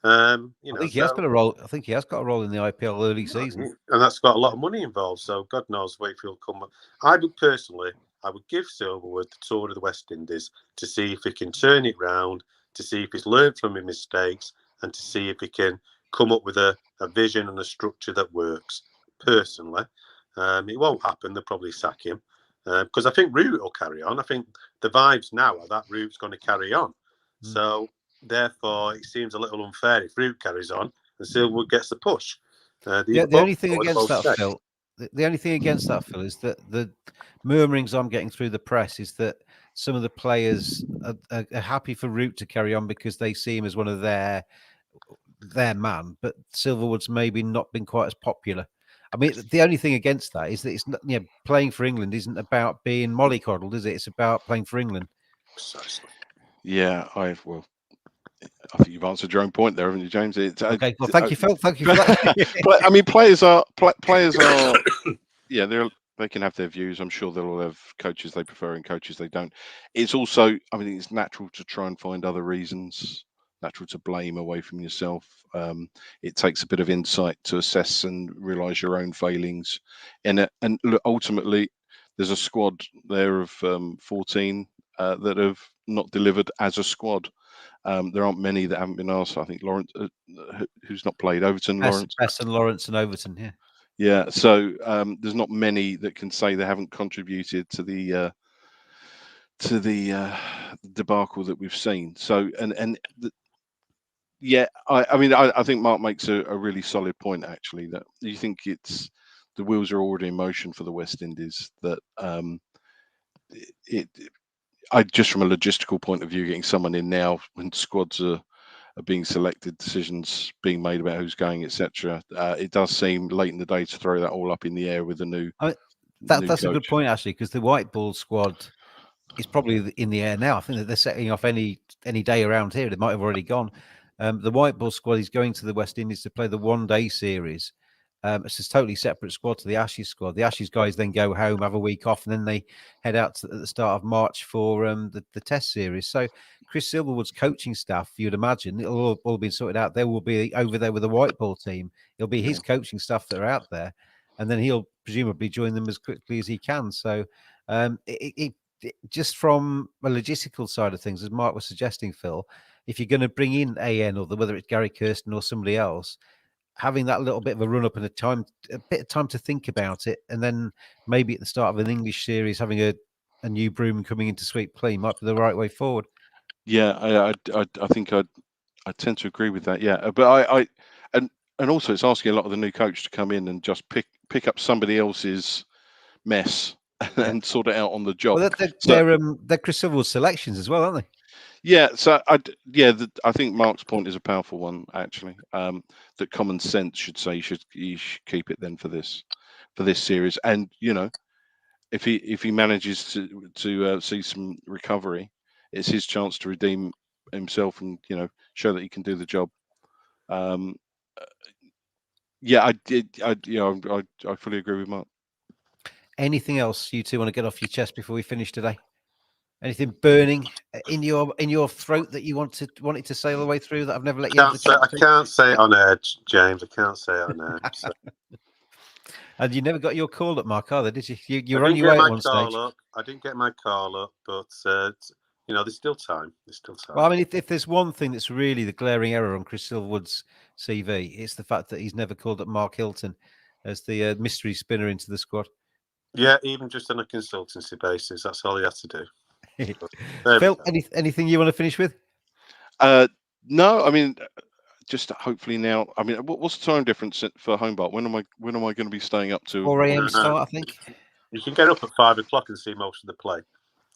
I think he has got a role. I think he has got a role in the IPL early season, and that's got a lot of money involved. So God knows where he'll come. I would give Silverwood the tour of the West Indies to see if he can turn it round, to see if he's learned from his mistakes, and to see if he can come up with a vision and a structure that works. Personally, it won't happen. They'll probably sack him because I think Root will carry on. I think the vibes now are that Root's going to carry on. So therefore, it seems a little unfair if Root carries on and Silverwood gets the push. The only thing against that, Phil, the only thing against that, Phil, is that the murmurings I'm getting through the press is that some of the players are happy for Root to carry on because they see him as one of their man, but Silverwood's maybe not been quite as popular. I mean, the only thing against that is that it's not, playing for England isn't about being mollycoddled, is it? It's about playing for England. Precisely. Yeah, I think you've answered your own point there, haven't you, James? Okay, well, thank you, Phil. Thank you for that. I mean, players are, yeah, they can have their views. I'm sure they'll all have coaches they prefer and coaches they don't. It's also, I mean, it's natural to try and find other reasons, natural to blame away from yourself. It takes a bit of insight to assess and realise your own failings. And look, ultimately, there's a squad there of 14 that have not delivered as a squad. There aren't many that haven't been asked. I think Lawrence, who's not played, Overton, Lawrence. Lawrence and Overton, yeah. Yeah, so there's not many that can say they haven't contributed to the debacle that we've seen. So yeah, I mean, I think Mark makes a really solid point, actually, that you think it's the wheels are already in motion for the West Indies, that I just from a logistical point of view, getting someone in now when squads are being selected, decisions being made about who's going, etc. It does seem late in the day to throw that all up in the air with a new. That's a good point, actually, because the white ball squad is probably in the air now. I think that they're setting off any day around here. They might have already gone. The white ball squad is going to the West Indies to play the one-day series. It's a totally separate squad to the Ashes squad. The Ashes guys then go home, have a week off, and then they head out at the start of March for the Test series. So Chris Silverwood's coaching staff, you'd imagine, it'll all been sorted out. They will be over there with the white ball team. It'll be his coaching staff that are out there, and then he'll presumably join them as quickly as he can. So just from a logistical side of things, as Mark was suggesting, Phil, if you're going to bring in AN or whether it's Gary Kirsten or somebody else, having that little bit of a run up and a bit of time to think about it, and then maybe at the start of an English series, having a new broom coming into sweep clean might be the right way forward. Yeah, I think I tend to agree with that. Yeah, but and also it's asking a lot of the new coach to come in and just pick up somebody else's mess and sort it out on the job. Well, they're Chris Silverwood's selections as well, aren't they? Yeah, so I think Mark's point is a powerful one, actually. That common sense should say you should keep it then for this series, and if he manages to see some recovery, it's his chance to redeem himself and show that he can do the job. Yeah, I fully agree with Mark. anything else you two want to get off your chest before we finish today? Anything burning in your throat that you want it to sail all the way through that I've never let you have the chance I to? can't say it on air, James. I can't say it on air. So. And you never got your call up, Mark, either, did you? You were I on didn't your get way at my one call stage. up. I didn't get my call up, but there's still time. There's still time. Well, I mean, if there's one thing that's really the glaring error on Chris Silverwood's CV, it's the fact that he's never called up Mark Hilton as the mystery spinner into the squad. Yeah, even just on a consultancy basis, that's all he has to do. There we Phil, go. anything you want to finish with? No, I mean, just hopefully now. I mean, what's the time difference for Hobart? When am I going to be staying up to? 4 a.m. start, I think. You can get up at 5 o'clock and see most of the play.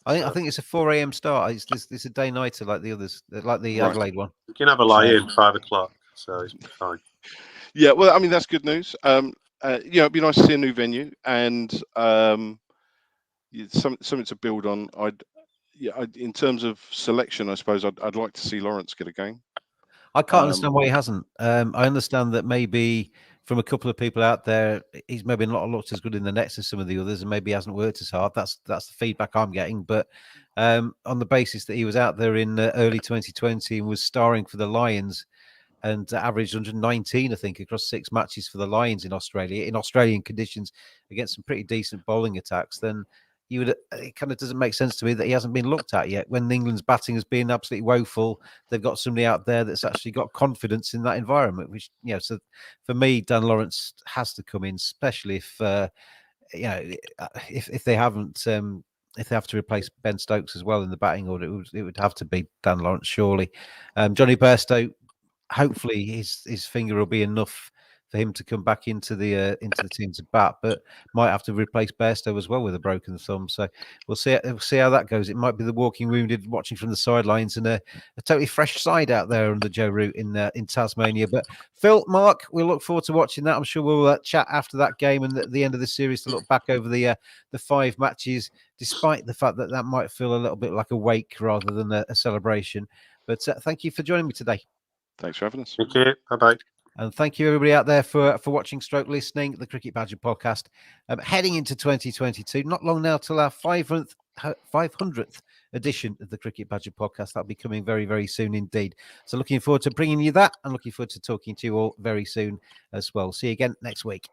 I think it's a 4 a.m. start. It's a day nighter like the others, like the Right. Adelaide one. You can have a lie in 5 o'clock, so it's fine. Yeah, well, I mean, that's good news. It'd be nice to see a new venue and something to build on. In terms of selection, I suppose I'd like to see Lawrence get a game. I can't understand why he hasn't. I understand that maybe from a couple of people out there, he's maybe not looked as good in the nets as some of the others, and maybe he hasn't worked as hard. That's the feedback I'm getting. But on the basis that he was out there in early 2020 and was starring for the Lions and averaged 119, I think, across 6 matches for the Lions in Australia, in Australian conditions, against some pretty decent bowling attacks, then it kind of doesn't make sense to me that he hasn't been looked at yet. When England's batting has been absolutely woeful, they've got somebody out there that's actually got confidence in that environment. Which, so for me, Dan Lawrence has to come in, especially if if they haven't. If they have to replace Ben Stokes as well in the batting order, it would have to be Dan Lawrence, surely. Johnny Bairstow, hopefully his finger will be enough for him to come back into the team to bat, but might have to replace Bairstow as well with a broken thumb. So we'll see how that goes. It might be the walking wounded watching from the sidelines and a totally fresh side out there under Joe Root in Tasmania. But Phil, Mark, we'll look forward to watching that. I'm sure we'll chat after that game and at the end of the series to look back over the 5 matches, despite the fact that might feel a little bit like a wake rather than a celebration. But thank you for joining me today. Thanks for having us. Thank you. Bye-bye. And thank you, everybody out there, for watching stroke listening, the Cricket Badger podcast. Heading into 2022, not long now till our 500th edition of the Cricket Badger podcast. That'll be coming very, very soon indeed. So looking forward to bringing you that and looking forward to talking to you all very soon as well. See you again next week.